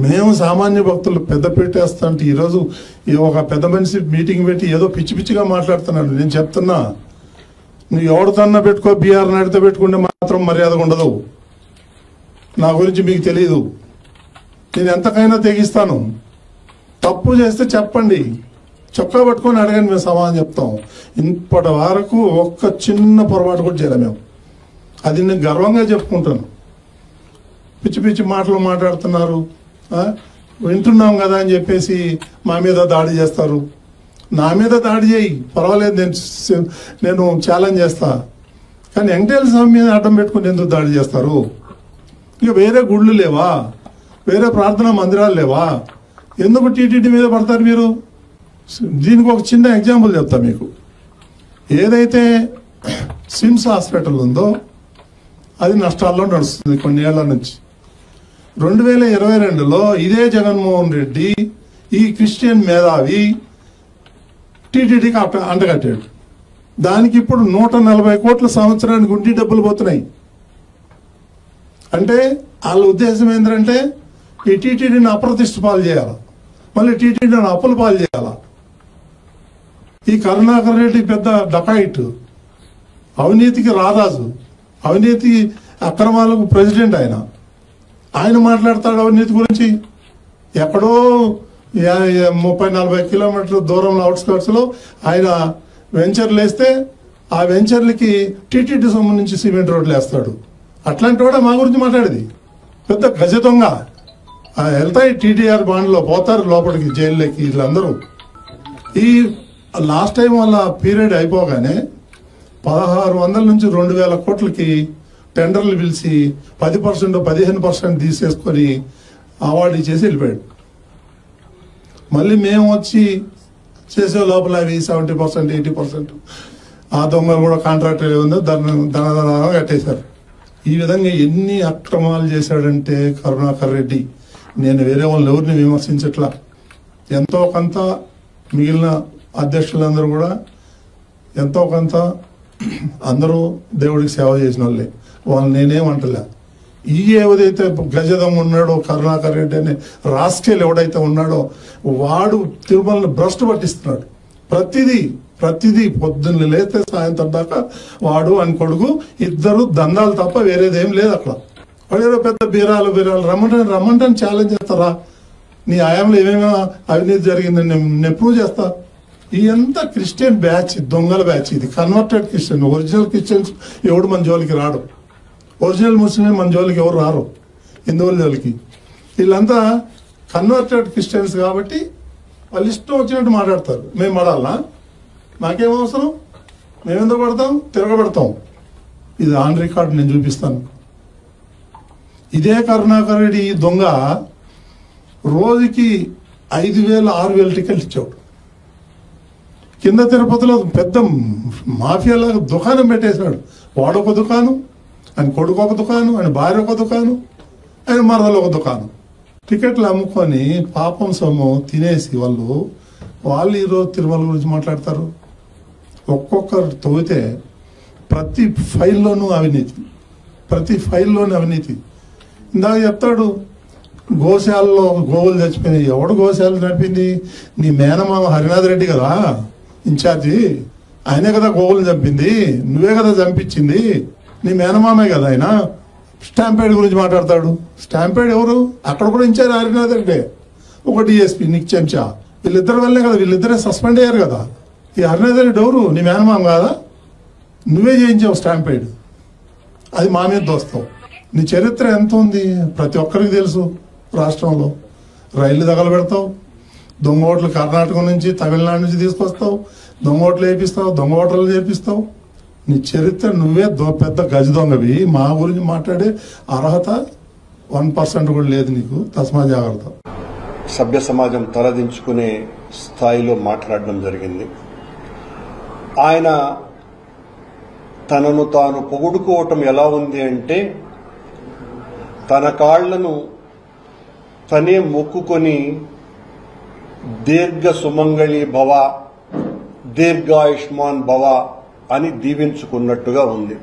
మేము సామాన్య భక్తులు పెద్ద పెట్టేస్తా అంటే ఈరోజు ఒక పెద్ద మనిషి మీటింగ్ పెట్టి ఏదో పిచ్చి పిచ్చిగా మాట్లాడుతున్నాడు. నేను చెప్తున్నా, నువ్వు ఎవరితోన్నా పెట్టుకో, బీఆర్ నాయుడుతో పెట్టుకుంటే మాత్రం మర్యాదగా ఉండదు. నా గురించి మీకు తెలియదు. నేను ఎంతకైనా తెగిస్తాను. తప్పు చేస్తే చెప్పండి, చొక్కా పట్టుకొని అడగండి, మేము సమాధానం చెప్తాం. ఇప్పటి వరకు ఒక్క చిన్న పొరపాటు కూడా చేయలేం మేము. అది నేను గర్వంగా చెప్పుకుంటాను. పిచ్చి పిచ్చి మాటలు మాట్లాడుతున్నారు, వింటున్నాం కదా అని చెప్పేసి మా మీద దాడి చేస్తారు. నా మీద దాడి చేయి, పర్వాలేదు, నేను ఛాలెంజ్ చేస్తా. కానీ వెంకటేశ్వర స్వామి మీద అడ్డం పెట్టుకుని ఎందుకు దాడి చేస్తారు? ఇక వేరే గుళ్ళు లేవా? వేరే ప్రార్థనా మందిరాలు లేవా? ఎందుకు టీటీడీ మీద పడతారు మీరు? దీనికి ఒక చిన్న ఎగ్జాంపుల్ చెప్తా మీకు. ఏదైతే సిమ్స్ హాస్పిటల్ ఉందో అది నష్టాల్లో నడుస్తుంది కొన్ని ఏళ్ల నుంచి. 2022లో ఇదే జగన్మోహన్ రెడ్డి ఈ క్రిస్టియన్ మేధావి టీటీడీకి అంటగట్టాడు. దానికి ఇప్పుడు 140 కోట్ల సంవత్సరానికి గుండి డబ్బులు పోతున్నాయి. అంటే వాళ్ళ ఉద్దేశం ఏంటంటే ఈ టీటీడీని అప్రతిష్ట పాలు చేయాలి, మళ్ళీ టీటీడీని అప్పుల పాలు చేయాల. ఈ కరుణాకర్ రెడ్డి పెద్ద డకాయిట్, అవినీతికి రారాజు, అవినీతి అక్రమాలకు ప్రెసిడెంట్. ఆయన మాట్లాడతాడు అవినీతి గురించి. ఎక్కడో 30-40 కిలోమీటర్ల దూరంలో అవుట్స్కర్ట్స్ లో ఆయన వెంచర్లు వేస్తే ఆ వెంచర్లకి టీటీడీ సంబంధించి సిమెంట్ రోడ్లు వేస్తాడు. అట్లాంటి వాడే మా గురించి మాట్లాడేది. పెద్ద గజ దొంగ. వెళ్తాయి టీటీఆర్ బాండ్లో, పోతారు లోపలికి, జైల్లోకి వీళ్ళందరూ. ఈ లాస్ట్ టైం వాళ్ళ పీరియడ్ అయిపోగానే 1600 నుంచి 2000 కోట్లకి టెండర్లు పిలిచి 10% 15% తీసేసుకొని అవార్డు ఇచ్చేసి వెళ్ళిపోయాడు. మళ్ళీ మేము వచ్చి చేసే లోపల అవి 70% 80% ఆ దొంగలు కూడా కాంట్రాక్టర్ ఏముందో ధనధనంగా కట్టేశారు. ఈ విధంగా ఎన్ని అక్రమాలు చేశాడంటే కరుణాకర్ రెడ్డి. నేను వేరే వాళ్ళు ఎవరిని విమర్శించట్లా. ఎంతో కొంత మిగిలిన అధ్యక్షులందరూ కూడా ఎంతో కొంత అందరూ దేవుడికి సేవ చేసిన వాళ్ళే, వాళ్ళు నేనేమంటలే. ఈ ఏదైతే గజదం ఉన్నాడో కరుణాకర్ రెడ్డి అనే రాస్కేల్ ఎవడైతే ఉన్నాడో వాడు తిరుమలని భ్రష్టు పట్టిస్తున్నాడు. ప్రతిదీ పొద్దున్న లేస్తే సాయంత్రం దాకా వాడు అని కొడుకు ఇద్దరు దందాలు తప్ప వేరేదేం లేదు అక్కడ. వాడు పెద్ద బీరాలు రమ్మంటాను ఛాలెంజ్ చేస్తారా? నీ ఆయంలో ఏమేమో అవినీతి జరిగిందని నేను ప్రూవ్ చేస్తా. ఇదంతా క్రిస్టియన్ బ్యాచ్, దొంగల బ్యాచ్. ఇది కన్వర్టెడ్ క్రిస్టియన్. ఒరిజినల్ క్రిస్టియన్స్ ఎవడు మన జోలికి రాడు. ఒరిజినల్ ముస్లిం మన జోలికి ఎవరు రారు, హిందువుల జోలికి. వీళ్ళంతా కన్వర్టెడ్ క్రిస్టియన్స్ కాబట్టి వాళ్ళు ఇష్టం వచ్చినట్టు మాట్లాడతారు. మేము పడాలనా? మాకేం అవసరం? మేమెందుకు పడతాం? తిరగబడతాం. ఇది ఆన్ రికార్డ్ నేను చూపిస్తాను. ఇదే కరుణాకర్ రెడ్డి దొంగ రోజుకి 5000 6000 టికెట్లు ఇచ్చాడు. కింద తిరుపతిలో పెద్ద మాఫియాలాగా దుకాణం పెట్టేశాడు. వాడొక దుకాణం, ఆయన కొడుకు ఒక దుకాణం, ఆయన భార్య ఒక దుకాణం, ఆయన మరదలు ఒక దుకాణం. టికెట్లు అమ్ముకొని పాపం సొమ్ము తినేసి వాళ్ళు ఈరోజు తిరుమల గురించి మాట్లాడతారు. ఒక్కొక్కరు తవ్వితే ప్రతి ఫైల్లోనూ అవినీతి. ఇందాక చెప్తాడు గోశాలలో గోవులు చచ్చిపోయినాయి. ఎవడు గోశాలను నడిపింది? నీ మేనమామ హరినాథ్ రెడ్డి కదా ఇన్ఛార్జి. ఆయనే కదా గోవులు చంపింది, నువ్వే కదా చంపించింది, నీ మేనమామే కదా ఆయన. స్టాంపేడ్ గురించి మాట్లాడతాడు. స్టాంపేడ్ ఎవరు? అక్కడ కూడా ఇన్ఛార్జ్ హరినాథ్ రెడ్డి, ఒక డిఎస్పీ నీకు చెంచా. వీళ్ళిద్దరు వల్లే కదా, వీళ్ళిద్దరే సస్పెండ్ అయ్యారు కదా. ఈ హరినాథ్ రెడ్డి ఎవరు? నీ మేనమామ కాదా? నువ్వే చేయించావు స్టాంపేడ్. అది మా మీద దోస్తావు. నీ చరిత్ర ఎంత ఉంది ప్రతి ఒక్కరికి తెలుసు. రాష్ట్రంలో రైళ్లు తగలబెడతావు, దొంగ ఓట్లు కర్ణాటక నుంచి తమిళనాడు నుంచి తీసుకొస్తావు, దొంగ ఓట్లు వేపిస్తావు, దొంగ ఓటర్లు చేపిస్తావు. నీ చరిత్ర నువ్వే పెద్ద గజ దొంగవి. మా గురించి మాట్లాడే అర్హత 1% కూడా లేదు నీకు. తస్మా జాగ్రత్త. సభ్య సమాజం తలదించుకునే స్థాయిలో మాట్లాడడం జరిగింది. ఆయన తనను తాను పొగుడుకోవటం ఎలా ఉంది అంటే, తన కాళ్లను తనే మొక్కుకొని దీర్ఘ సుమంగళి భవ, దీర్ఘాయుష్మాన్ భవ అని దీవించుకున్నట్టుగా ఉంది.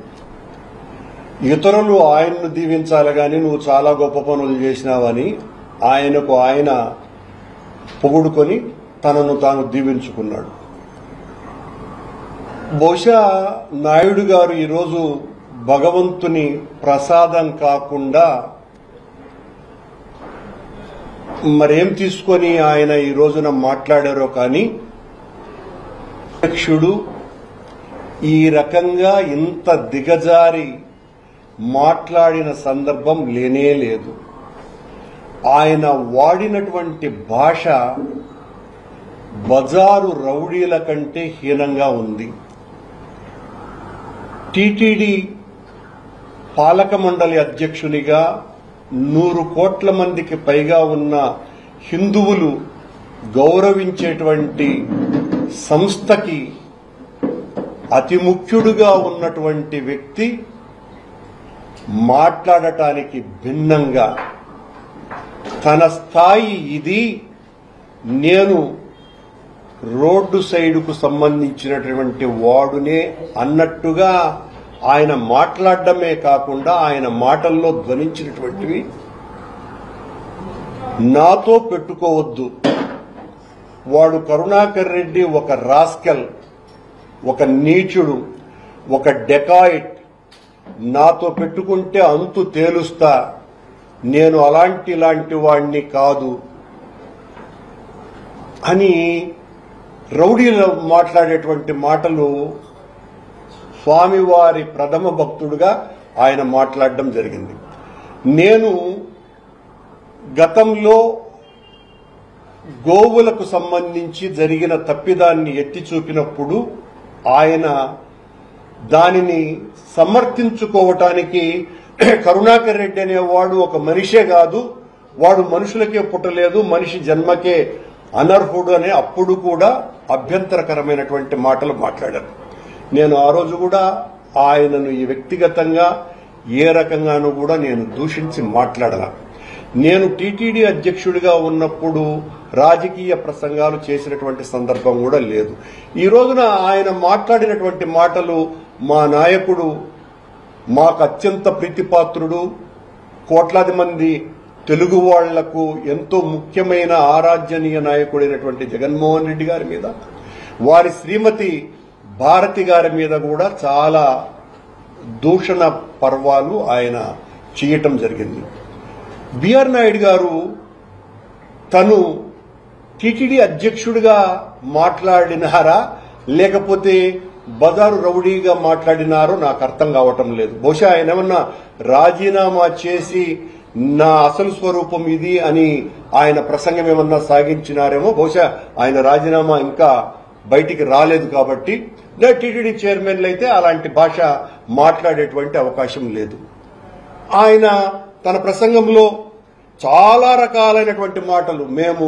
ఇతరులు ఆయన్ను దీవించాలి గాని నువ్వు చాలా గొప్ప పనులు చేసినావని ఆయనకు ఆయన పొగుడుకొని తనను తాను దీవించుకున్నాడు. బహుశా నాయుడు గారు ఈరోజు భగవంతుని ప్రసాదం కాకుండా మరేం తీసుకొని ఆయన ఈ రోజున మాట్లాడారో కానీ అధ్యక్షుడు ఈ రకంగా ఇంత దిగజారి మాట్లాడిన సందర్భం లేనే లేదు. ఆయన వాడినటువంటి భాష బజారు రౌడీల కంటే హీనంగా ఉంది. టీటీడీ పాలక మండలి అధ్యక్షునిగా 100 కోట్ల మందికి పైగా ఉన్న హిందువులు గౌరవించేటువంటి సంస్థకి అతి ముఖ్యుడుగా ఉన్నటువంటి వ్యక్తి మాట్లాడటానికి భిన్నంగా తన స్థాయి ఇది, నేను రోడ్డు సైడుకు సంబంధించినటువంటి వాడునే అన్నట్టుగా ఆయన మాట్లాడడమే కాకుండా ఆయన మాటల్లో ధ్వనించినటువంటివి నాతో పెట్టుకోవద్దు, వాడు కరుణాకర్ రెడ్డి ఒక రాస్కెల్, ఒక నీచుడు, ఒక డెకాయిట్, నాతో పెట్టుకుంటే అంతు తేలుస్తా, నేను ఇలాంటి వాడిని కాదు అని రౌడీలో మాట్లాడేటువంటి మాటలు స్వామివారి ప్రథమ భక్తుడుగా ఆయన మాట్లాడడం జరిగింది. నేను గతంలో గోవులకు సంబంధించి జరిగిన తప్పిదాన్ని ఎత్తి చూపినప్పుడు ఆయన దానిని సమర్థించుకోవటానికి కరుణాకర్ రెడ్డి అనేవాడు ఒక మనిషే కాదు, వాడు మనుషులకే పుట్టలేదు, మనిషి జన్మకే అనర్హుడు అనే అప్పుడు కూడా అభ్యంతరకరమైనటువంటి మాటలు మాట్లాడారు. నేను ఆ రోజు కూడా ఆయనను ఈ వ్యక్తిగతంగా ఏ రకంగానూ కూడా నేను దూషించి మాట్లాడలా. నేను టీటీడీ అధ్యక్షుడిగా ఉన్నప్పుడు రాజకీయ ప్రసంగాలు చేసినటువంటి సందర్భం కూడా లేదు. ఈ రోజున ఆయన మాట్లాడినటువంటి మాటలు మా నాయకుడు, మాకు అత్యంత ప్రీతిపాత్రుడు, కోట్లాది మంది తెలుగు వాళ్లకు ఎంతో ముఖ్యమైన ఆరాధ్యనీయ నాయకుడైనటువంటి జగన్మోహన్ రెడ్డి గారి మీద, వారి శ్రీమతి భారతి గారి మీద కూడా చాలా దూషణ పర్వాలు ఆయన చేయటం జరిగింది. బిఆర్ నాయుడు గారు తను టీటీడీ అధ్యక్షుడిగా మాట్లాడినారా లేకపోతే బజారు రౌడీగా మాట్లాడినారో నాకు అర్థం కావటం లేదు. బహుశా ఆయన ఏమన్నా రాజీనామా చేసి నా అసలు స్వరూపం ఇది అని ఆయన ప్రసంగం ఏమన్నా సాగించినారేమో. బహుశా ఆయన రాజీనామా ఇంకా బయటికి రాలేదు కాబట్టి టీటీడీ చైర్మన్లు అయితే అలాంటి భాష మాట్లాడేటువంటి అవకాశం లేదు. ఆయన తన ప్రసంగంలో చాలా రకాలైనటువంటి మాటలు, మేము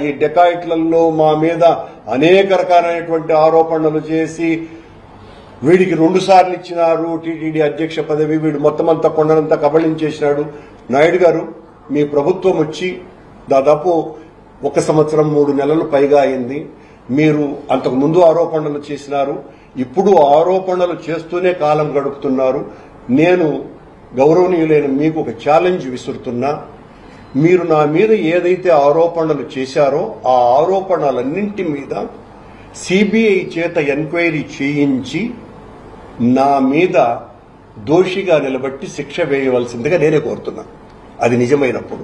ఈ డెకాయిట్లలో మా మీద అనేక రకాలైనటువంటి ఆరోపణలు చేసి వీడికి 2 సార్లు ఇచ్చినారు టీటీడీ అధ్యక్ష పదవి, వీడు మొత్తం అంతా కొండనంతా కబళించేసినాడు. నాయుడు గారు, మీ ప్రభుత్వం వచ్చి దాదాపు 1 సంవత్సరం 3 నెలలు పైగా అయింది. మీరు అంతకు ముందు ఆరోపణలు చేసినారు, ఇప్పుడు ఆరోపణలు చేస్తూనే కాలం గడుపుతున్నారు. నేను గౌరవనీయులైన మీకు ఒక ఛాలెంజ్ విసురుతున్నా. మీరు నా మీద ఏదైతే ఆరోపణలు చేశారో ఆ ఆరోపణలన్నింటి మీద సిబిఐ చేత ఎంక్వైరీ చేయించి నా మీద దోషిగా నిలబెట్టి శిక్ష వేయవలసిందిగా నేనే కోరుతున్నా, అది నిజమైనప్పుడు.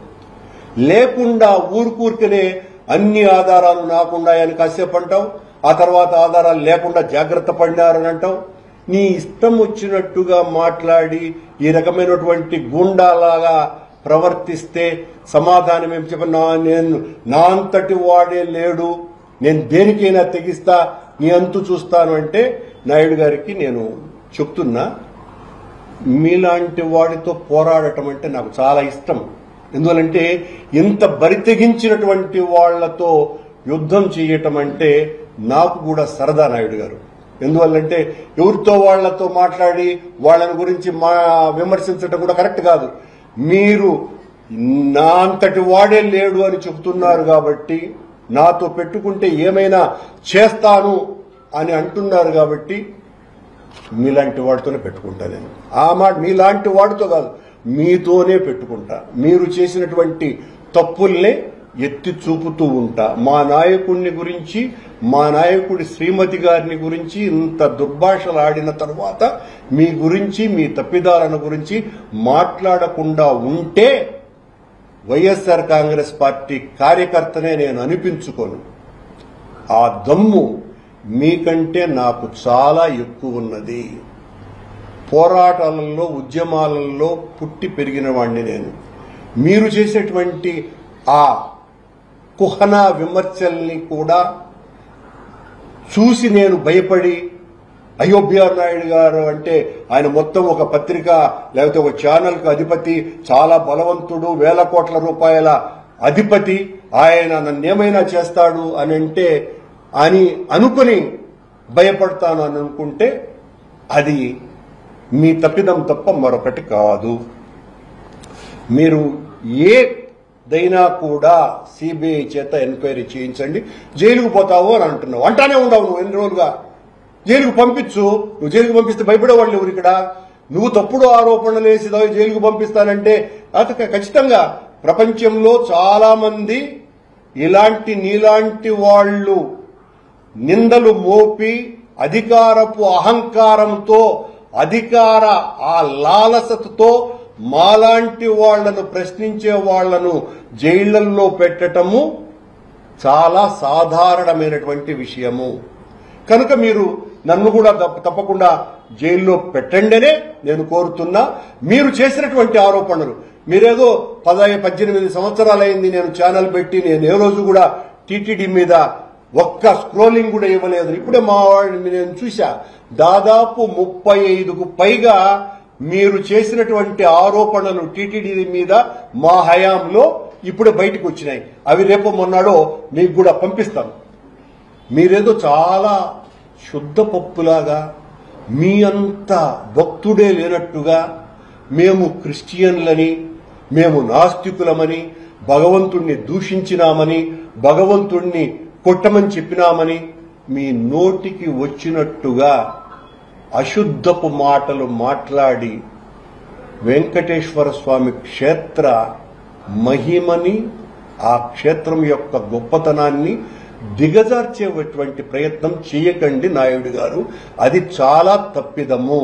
లేకుండా ఊరుకూరికనే అన్ని ఆధారాలు నాకుండాయని కాసేపు అంటావు, ఆ తర్వాత ఆధారాలు లేకుండా జాగ్రత్త పడినారని అంటావు. నీ ఇష్టం వచ్చినట్టుగా మాట్లాడి ఈ రకమైనటువంటి గూండాలాగా ప్రవర్తిస్తే సమాధానం ఏం చెప్పినా, నేను నా అంతటి వాడే లేడు, నేను దేనికైనా తెగిస్తా, నీ అంతు చూస్తాను అంటే నాయుడు గారికి నేను చెప్తున్నా, మీలాంటి వాడితో పోరాడటం అంటే నాకు చాలా ఇష్టం. ఎందువలంటే ఇంత బరితెగించినటువంటి వాళ్లతో యుద్ధం చేయటం అంటే నాకు కూడా సరదా నాయుడు గారు. ఎందువల్లంటే ఎవరితో వాళ్లతో మాట్లాడి వాళ్ళని గురించి విమర్శించడం కూడా కరెక్ట్ కాదు. మీరు నా అంతటి వాడే లేడు అని చెబుతున్నారు కాబట్టి, నాతో పెట్టుకుంటే ఏమైనా చేస్తాను అని అంటున్నారు కాబట్టి మీలాంటి వాడితోనే పెట్టుకుంటా. నేను ఆ మాట మీలాంటి వాడితో కాదు, మీతోనే పెట్టుకుంటా. మీరు చేసినటువంటి తప్పుల్నే ఎత్తి చూపుతూ ఉంటా. మా నాయకుడిని గురించి, మా నాయకుడి శ్రీమతి గారిని గురించి ఇంత దుర్భాషలు ఆడిన తర్వాత మీ గురించి, మీ తప్పిదాలను గురించి మాట్లాడకుండా ఉంటే వైఎస్ఆర్ కాంగ్రెస్ పార్టీ కార్యకర్తనే నేను అనిపించుకోను. ఆ దమ్ము మీకంటే నాకు చాలా ఎక్కువ ఉన్నది. పోరాటాలలో, ఉద్యమాలలో పుట్టి పెరిగిన వాణ్ణి నేను. మీరు చేసేటువంటి ఆ కుహనా విమర్శల్ని కూడా చూసి నేను భయపడి, అయ్యో బిఆర్ నాయుడు గారు అంటే ఆయన మొత్తం ఒక పత్రిక లేకపోతే ఒక ఛానల్కు అధిపతి, చాలా బలవంతుడు, వేల కోట్ల రూపాయల అధిపతి, ఆయన నన్నేమైనా చేస్తాడు అని అనుకుని భయపడతాను అని అనుకుంటే అది మీ తప్పిదం తప్ప మరొకటి కాదు. మీరు ఏదైనా కూడా సిబిఐ చేత ఎంక్వైరీ చేయించండి. జైలుకు పోతావు అని అంటున్నావు, అంటానే ఉండవు నువ్వు ఎన్ని రోజులుగా. జైలుకు పంపించు. నువ్వు జైలుకు పంపిస్తే భయపడేవాళ్ళు ఎవరు ఇక్కడ? నువ్వు తప్పుడు ఆరోపణలు వేసి జైలుకు పంపిస్తానంటే ఖచ్చితంగా ప్రపంచంలో చాలా మంది ఇలాంటి నీలాంటి వాళ్ళు నిందలు మోపి అధికారపు అహంకారంతో, అధికార ఆ లాలసతతో మాలాంటి వాళ్లను, ప్రశ్నించే వాళ్లను జైళ్లలో పెట్టటము చాలా సాధారణమైనటువంటి విషయము. కనుక మీరు నన్ను కూడా తప్పకుండా జైల్లో పెట్టండినే నేను కోరుతున్నా. మీరు చేసినటువంటి ఆరోపణలు, మీరేదో 18 సంవత్సరాలైంది నేను ఛానల్ పెట్టి, నేను ఏ రోజు కూడా టీటీడీ మీద ఒక్క స్క్రోలింగ్ కూడా ఇవ్వలేదు. ఇప్పుడే మా వాడిని నేను చూసా, దాదాపు 35కు పైగా మీరు చేసినటువంటి ఆరోపణలు టీటీడీ మీద మా హయాంలో ఇప్పుడే బయటకు వచ్చినాయి. అవి రేపు మొన్నాడో మీకు కూడా పంపిస్తాను. మీరేదో చాలా శుద్ధ పప్పులాగా, మీ అంత భక్తుడే లేనట్టుగా, మేము క్రిస్టియన్లని, మేము నాస్తికులమని, భగవంతుణ్ణి దూషించినామని, భగవంతుణ్ణి కొట్టమని చెప్పినామని మీ నోటికి వచ్చినట్టుగా అశుద్ధపు మాటలు మాట్లాడి వెంకటేశ్వర స్వామి క్షేత్ర మహిమని, ఆ క్షేత్రం యొక్క గొప్పతనాన్ని దిగజార్చేటువంటి ప్రయత్నం చేయకండి నాయుడు గారు. అది చాలా తప్పిదము.